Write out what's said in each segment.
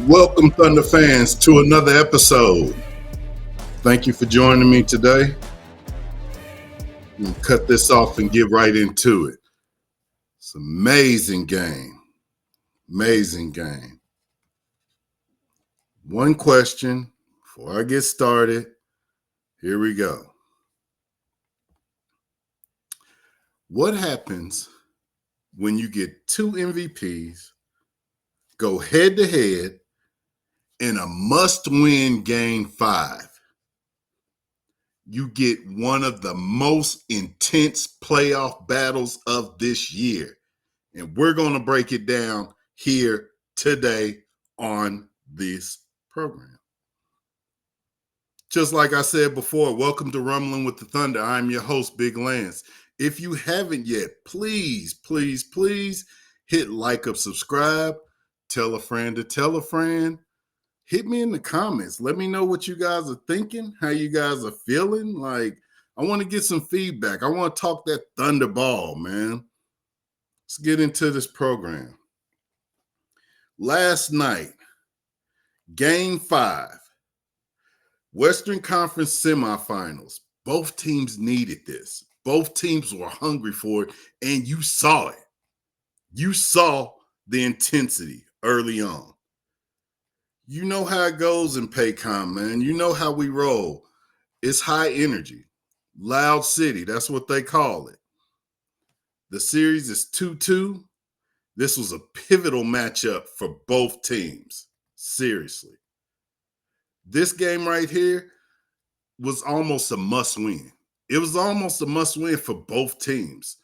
Welcome, Thunder fans, to another episode. Thank you for joining me today. We'll cut this off and get right into it. It's an amazing game. Amazing game. One question before I get started. Here we go. What happens when you get two MVPs, go head-to-head in a must-win Game 5? You get one of the most intense playoff battles of this year. And we're going to break it down here today on this program. Just like I said before, welcome to Rumbling with the Thunder. I'm your host, Big Lance. If you haven't yet, please hit like up, subscribe, tell a friend to tell a friend. Hit me in the comments. Let me know what you guys are thinking, how you guys are feeling. Like, I want to get some feedback. I want to talk that Thunder ball, man. Let's get into this program. Last night, Game 5, Western Conference semifinals. Both teams needed this. Both teams were hungry for it, and you saw it. You saw the intensity early on. You know how it goes in Paycom, man. You know how we roll. It's high energy. Loud City, that's what they call it. The series is 2-2. This was a pivotal matchup for both teams. Seriously. This game right here was almost a must-win. It was almost a must-win for both teams.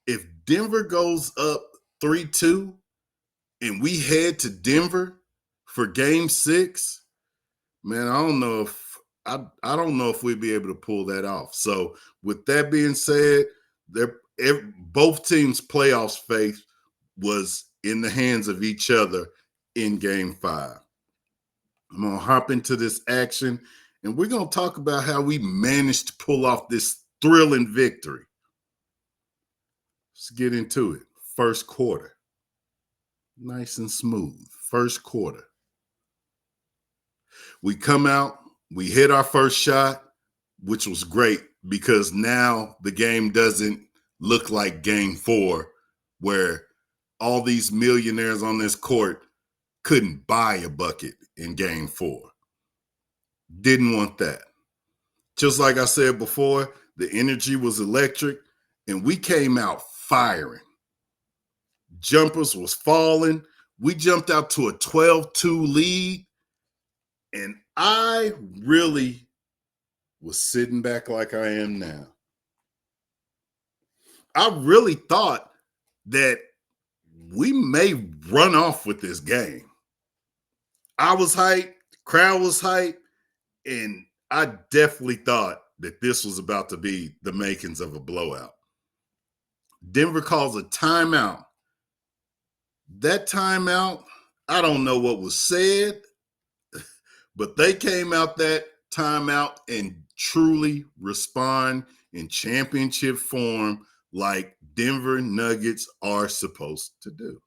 If Denver goes up 3-2 and we head to Denver for Game 6, man, I don't know if we'd be able to pull that off. So with that being said, both teams' playoffs faith was in the hands of each other in Game 5. I'm going to hop into this action, and we're going to talk about how we managed to pull off this thrilling victory. Let's get into it. First quarter. Nice and smooth. First quarter. We come out, we hit our first shot, which was great because now the game doesn't look like Game 4 where all these millionaires on this court couldn't buy a bucket in Game 4. Didn't want that. Just like I said before, the energy was electric, and we came out firing. Jumpers was falling. We jumped out to a 12-2 lead, and I really was sitting back like I am now. I really thought that we may run off with this game. I was hyped, crowd was hyped, and I definitely thought that this was about to be the makings of a blowout. Denver calls a timeout. That timeout, I don't know what was said, but they came out that timeout and truly respond in championship form like Denver Nuggets are supposed to do.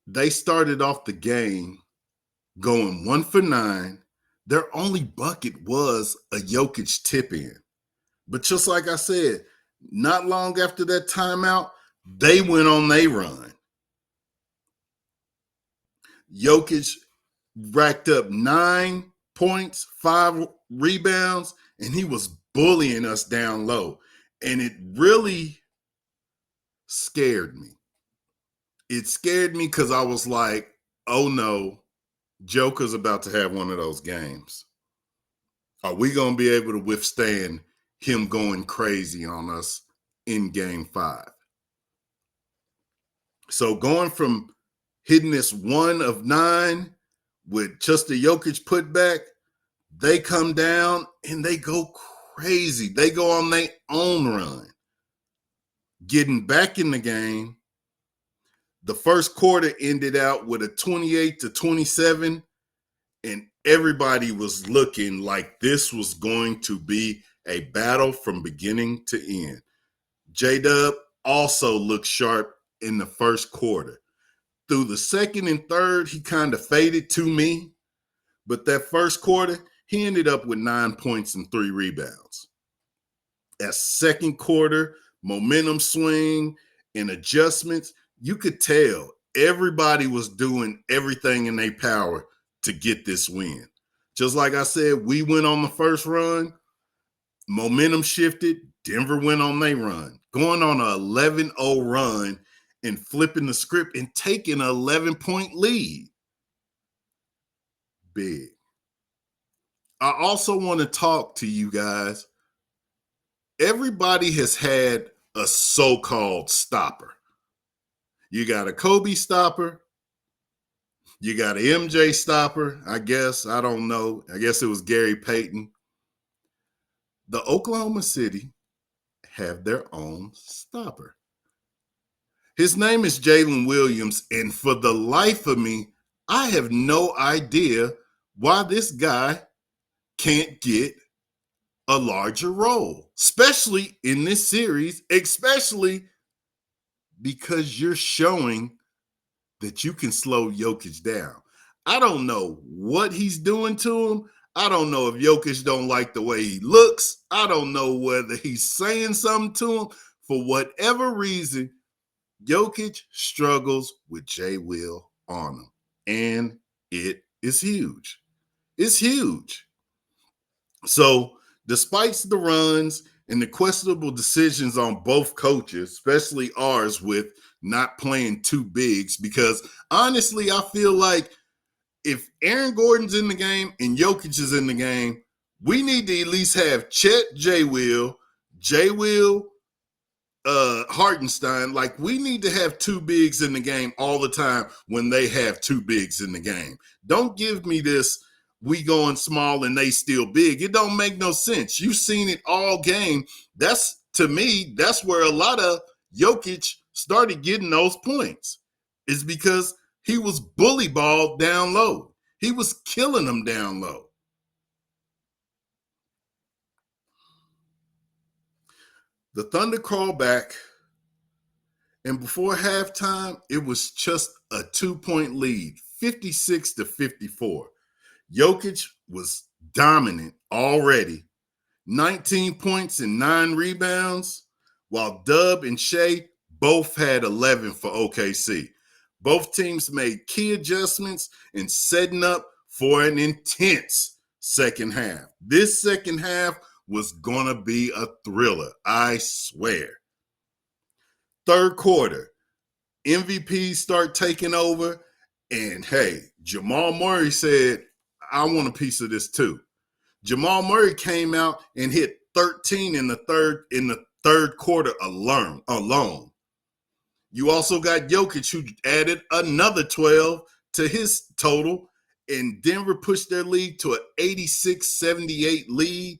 They started off the game going 1 for 9. Their only bucket was a Jokic tip-in. But just like I said, not long after that timeout, they went on their run. Jokic racked up 9 points, 5 rebounds, and he was bullying us down low. And it really scared me. It scared me because I was like, oh no, Joker's about to have one of those games. Are we going to be able to withstand him going crazy on us in Game 5? So going from hitting this 1 of 9 with just a Jokic putback, they come down and they go crazy. They go on their own run. Getting back in the game, the first quarter ended out with a 28-27, and everybody was looking like this was going to be a battle from beginning to end. J-Dub also looked sharp in the first quarter. Through the second and third, he kind of faded to me. But that first quarter, he ended up with 9 points and 3 rebounds. That second quarter, momentum swing and adjustments, you could tell everybody was doing everything in their power to get this win. Just like I said, we went on the first run, momentum shifted, Denver went on their run, going on an 11-0 run and flipping the script and taking an 11-point lead. Big. I also want to talk to you guys. Everybody has had a so-called stopper. You got a Kobe stopper. You got an MJ stopper, I guess. I don't know. I guess it was Gary Payton. The Oklahoma City have their own stopper. His name is Jalen Williams, and for the life of me, I have no idea why this guy can't get a larger role, especially in this series, especially because you're showing that you can slow Jokic down. I don't know what he's doing to him. I don't know if Jokic don't like the way he looks. I don't know whether he's saying something to him. For whatever reason, Jokic struggles with J. Will on him, and it is huge. It's huge. So despite the runs and the questionable decisions on both coaches, especially ours with not playing two bigs, because honestly, I feel like if Aaron Gordon's in the game and Jokic is in the game, we need to at least have Chet J. Will, Hartenstein. Like, we need to have two bigs in the game all the time when they have two bigs in the game. Don't give me this, we going small and they still big. It don't make no sense. You've seen it all game. That's, to me, that's where a lot of Jokic started getting those points, is because he was bully balled down low. He was killing them down low. The Thunder crawled back, and before halftime, it was just a 2-point lead, 56-54. Jokic was dominant already, 19 points and 9 rebounds, while Dub and Shea both had 11 for OKC. Both teams made key adjustments and setting up for an intense second half. This second half was going to be a thriller, I swear. Third quarter, MVPs start taking over, and hey, Jamal Murray said, I want a piece of this too. Jamal Murray came out and hit 13 in the third quarter alone. You also got Jokic, who added another 12 to his total, and Denver pushed their lead to an 86-78 lead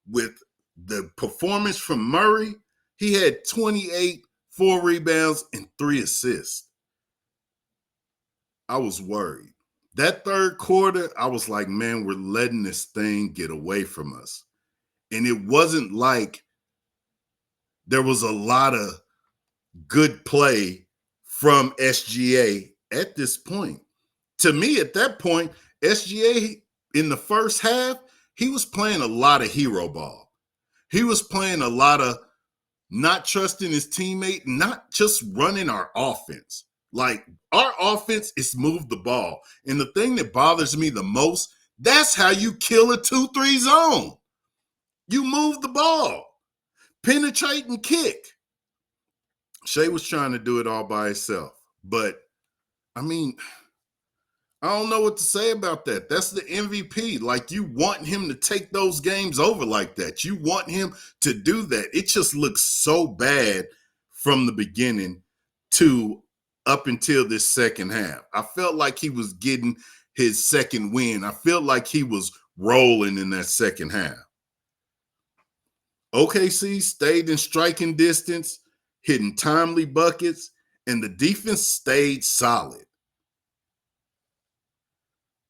with the performance from Murray. He had 28, 4 rebounds, and 3 assists. I was worried. That third quarter, I was like, man, we're letting this thing get away from us. And it wasn't like there was a lot of good play from SGA at this point. To me, at that point, SGA in the first half, he was playing a lot of hero ball. He was playing a lot of not trusting his teammate, not just running our offense. Like, our offense is move the ball. And the thing that bothers me the most, that's how you kill a 2-3 zone. You move the ball, penetrate and kick. Shea was trying to do it all by himself. But, I mean, I don't know what to say about that. That's the MVP. Like, you want him to take those games over like that. You want him to do that. It just looks so bad from the beginning to up until this second half. I felt like he was getting his second win. I felt like he was rolling in that second half. OKC stayed in striking distance, hitting timely buckets, and the defense stayed solid.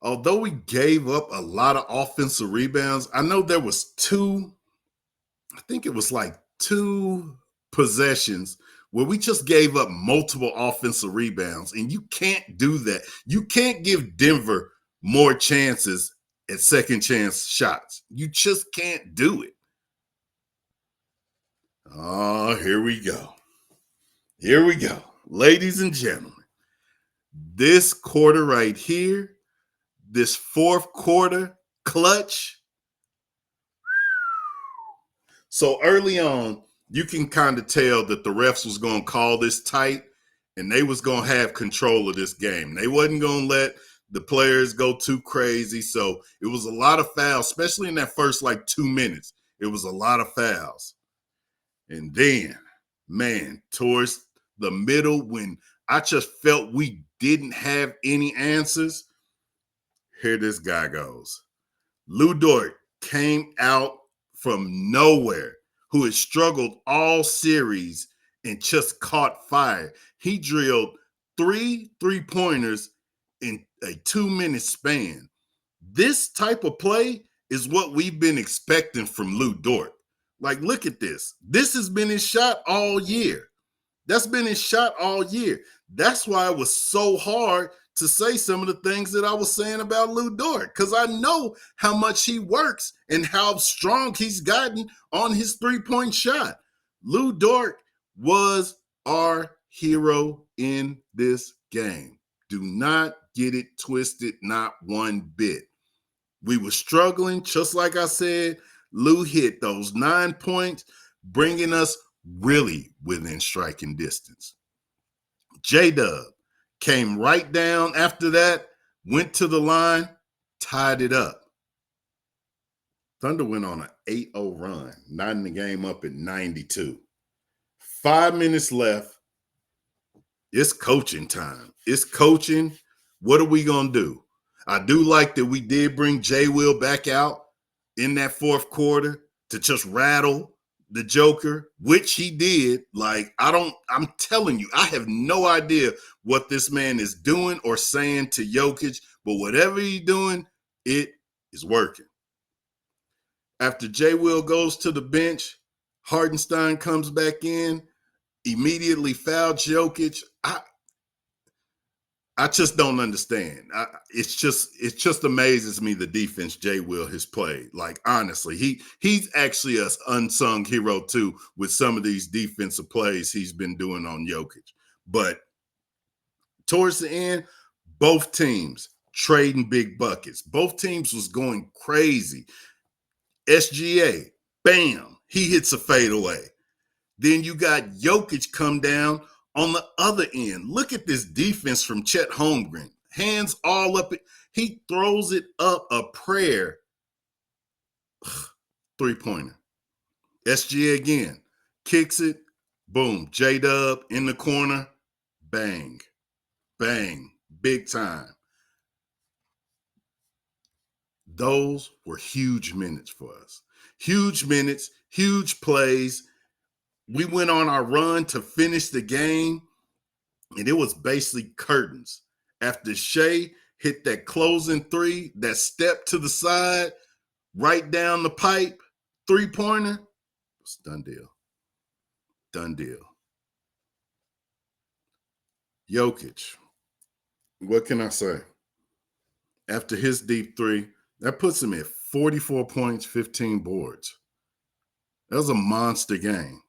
Although we gave up a lot of offensive rebounds, I know there was 2 possessions where we just gave up multiple offensive rebounds, and you can't do that. You can't give Denver more chances at second chance shots. You just can't do it. Oh, here we go. Here we go. Ladies and gentlemen, this quarter right here, this fourth quarter clutch. So early on, you can kind of tell that the refs was going to call this tight and they was going to have control of this game. They wasn't going to let the players go too crazy. So it was a lot of fouls, especially in that first 2 minutes. It was a lot of fouls. And then, man, towards the middle, when I just felt we didn't have any answers, here this guy goes. LUUU Dort came out from nowhere, who has struggled all series and just caught fire. He drilled 3 3-pointers in a 2-minute span. This type of play is what we've been expecting from LUUU Dort. Look at this. This has been his shot all year. That's been his shot all year. That's why it was so hard to say some of the things that I was saying about LUUU Dort, because I know how much he works and how strong he's gotten on his 3-point shot. LUUU Dort was our hero in this game. Do not get it twisted, not one bit. We were struggling, just like I said. Lou hit those 9 points, bringing us really within striking distance. J-Dub came right down after that, went to the line, tied it up. Thunder went on an 8-0 run, knotting the game up at 92. 5 minutes left. It's coaching time. It's coaching. What are we going to do? I do like that we did bring J. Will back out in that fourth quarter to just rattle the Joker, which he did. I'm telling you, I have no idea what this man is doing or saying to Jokic, but whatever he's doing, it is working. After J. Will goes to the bench, Hartenstein comes back in, immediately fouls Jokic. I just don't understand. It just amazes me the defense J. Will has played. Honestly, he's actually an unsung hero too with some of these defensive plays he's been doing on Jokic. But towards the end, both teams trading big buckets. Both teams was going crazy. SGA, bam, he hits a fadeaway. Then you got Jokic come down on the other end. Look at this defense from Chet Holmgren. Hands all up. He throws it up a prayer. 3-pointer. SGA again. Kicks it. Boom. J-Dub in the corner. Bang. Bang. Big time. Those were huge minutes for us. Huge minutes. Huge plays. We went on our run to finish the game, and it was basically curtains. After Shea hit that closing 3, that step to the side, right down the pipe, 3-pointer, it's done deal. Done deal. Jokic, what can I say? After his deep 3, that puts him at 44 points, 15 boards. That was a monster game.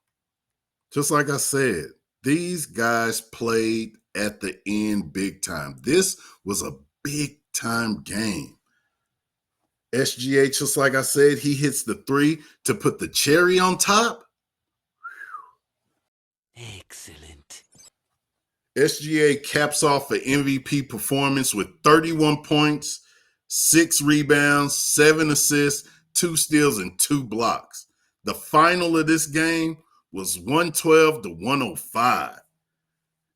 Just like I said, these guys played at the end big time. This was a big time game. SGA, just like I said, he hits the 3 to put the cherry on top. Excellent. SGA caps off an MVP performance with 31 points, 6 rebounds, 7 assists, 2 steals, and 2 blocks. The final of this game was 112-105.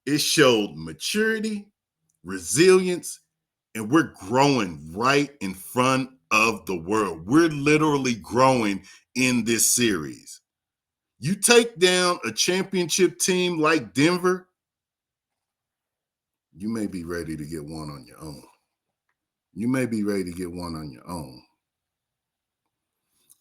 It showed maturity, resilience, and we're growing right in front of the world. We're literally growing in this series. You take down a championship team like Denver, you may be ready to get one on your own. You may be ready to get one on your own.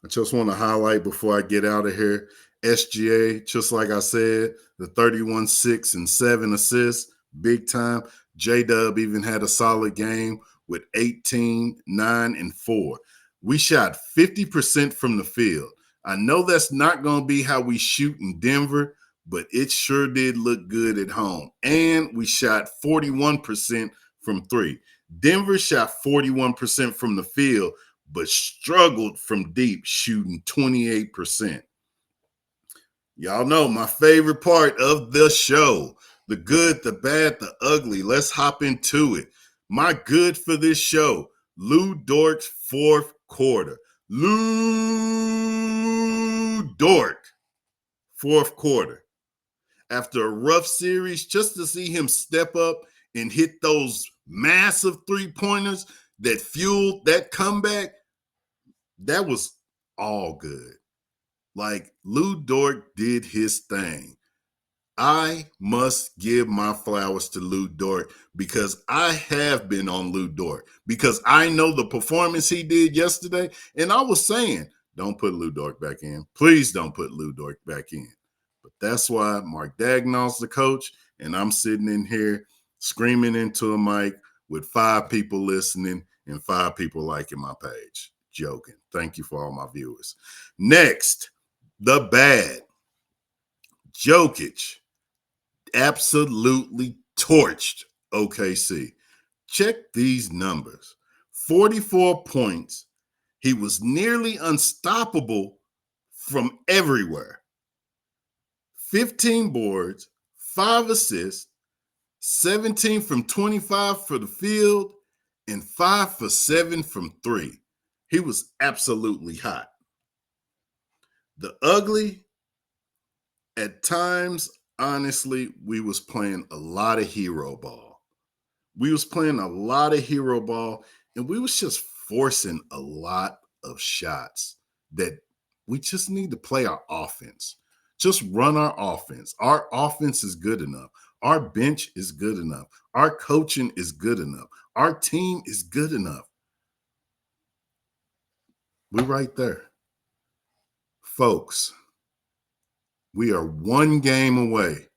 I just want to highlight before I get out of here, SGA, just like I said, the 31, 6, and 7 assists, big time. J-Dub even had a solid game with 18, 9, and 4. We shot 50% from the field. I know that's not going to be how we shoot in Denver, but it sure did look good at home. And we shot 41% from three. Denver shot 41% from the field, but struggled from deep, shooting 28%. Y'all know my favorite part of the show, the good, the bad, the ugly. Let's hop into it. My good for this show, LUUU Dort's fourth quarter. LUUU Dort, fourth quarter. After a rough series, just to see him step up and hit those massive three-pointers that fueled that comeback, that was all good. Like, LUUU Dort did his thing. I must give my flowers to LUUU Dort because I have been on LUUU Dort because I know the performance he did yesterday. And I was saying, don't put LUUU Dort back in. Please don't put LUUU Dort back in. But that's why Mark Dagnall's the coach, and I'm sitting in here screaming into a mic with 5 people listening and 5 people liking my page. Joking. Thank you for all my viewers. Next, the bad. Jokic absolutely torched OKC. Check these numbers. 44 points. He was nearly unstoppable from everywhere. 15 boards, 5 assists, 17 from 25 for the field, and 5 for 7 from 3. He was absolutely hot. The ugly, at times, honestly, we was playing a lot of hero ball. We was playing a lot of hero ball, and we was just forcing a lot of shots that we just need to play our offense. Just run our offense. Our offense is good enough. Our bench is good enough. Our coaching is good enough. Our team is good enough. We're right there. Folks, we are one game away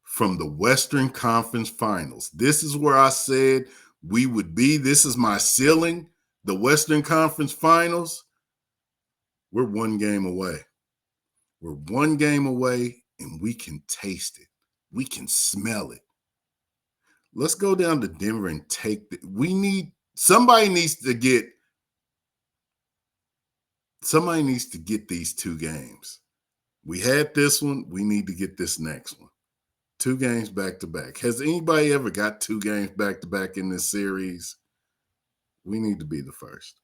from the Western Conference Finals. This is where I said we would be. This is my ceiling, the Western Conference Finals. We're one game away. We're one game away, and we can taste it. We can smell it. Let's go down to Denver and take somebody needs to get these 2 games. We had this one. We need to get this next one. 2 games back to back. Has anybody ever got 2 games back to back in this series? We need to be the first.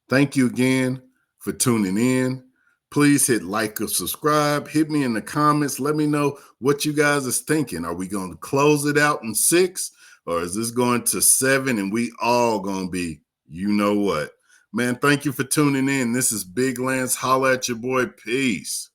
Thank you again for tuning in. Please hit like or subscribe. Hit me in the comments. Let me know what you guys is thinking. Are we going to close it out in 6? Or is this going to 7 and we all going to be you know what? Man, thank you for tuning in. This is Big Lance. Holla at your boy. Peace.